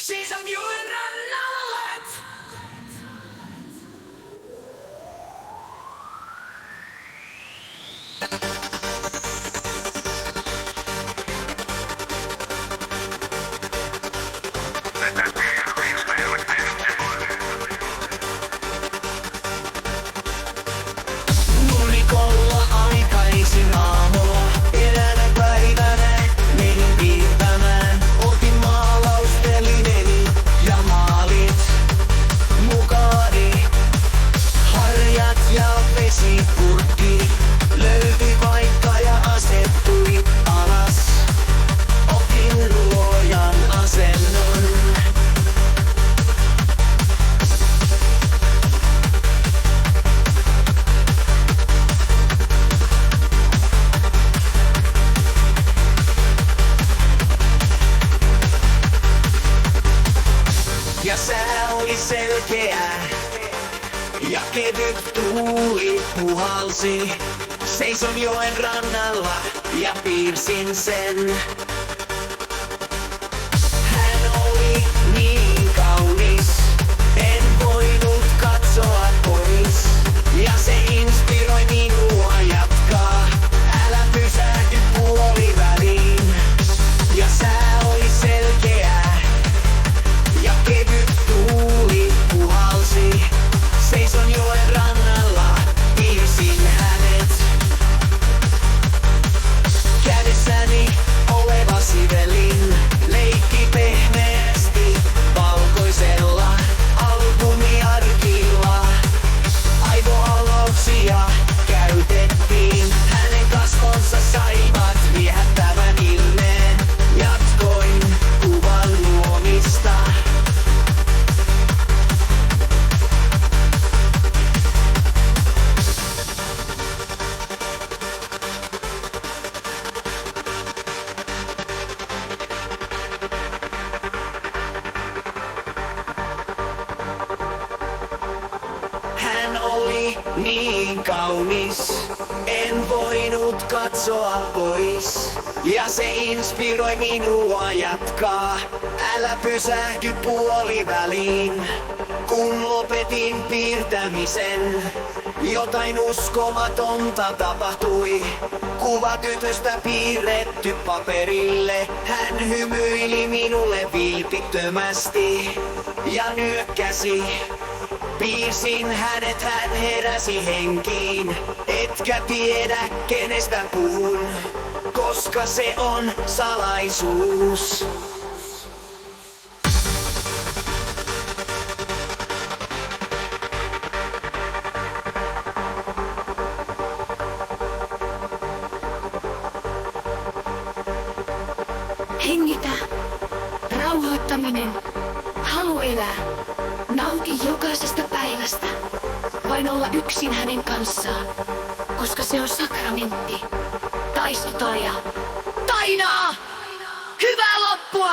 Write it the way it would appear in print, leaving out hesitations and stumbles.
Seisän joen rannalla. Nurmikolla aikaisin aamulla. Eräänä päivänä menin piirtämään. Otin maalaustelineni ja maalit mukaani. Harjat ja vesipurkki löytyi paikka ja asettui alas. Otin luojan asennon. Ja sää oli selkeä ja kevyt tuuli puhalsi. Seison joen rannalla ja piirsin sen. Hän oli niin kaunis, en voinut katsoa pois. Ja se inspiroi minua jatkaa. Älä pysähdy puoliväliin. Ja sää oli selkeä ja kevyt tuuli puhalsi. Seison joen rannalla, piirsin hänet. Kädessäni oleva sivelin leikki pehmeästi valkoisella albumiarkilla. Aivoalauksia käytettiin, hänen kasvonsa saivat viehättävän ilmeen. Jatkoin kuvan luomista. Hän oli niin kaunis, en voinut katsoa pois. Ja se inspiroi minua jatkaa. Älä pysähdy puoliväliin. Kun lopetin piirtämisen, jotain uskomatonta tapahtui. Kuva tytöstä piirretty paperille. Hän hymyili minulle vilpittömästi ja nyökkäsi. Piirsin hänet, hän heräsi henkiin. Etkä tiedä kenestä puhun, koska se on salaisuus. Hengitä. Rauhoittaminen. Halu elää. Nauti jokaisesta päivästä. Vain olla yksin hänen kanssaan. Koska se on sakramentti. Tai sota ja tainaa. Hyvää loppua!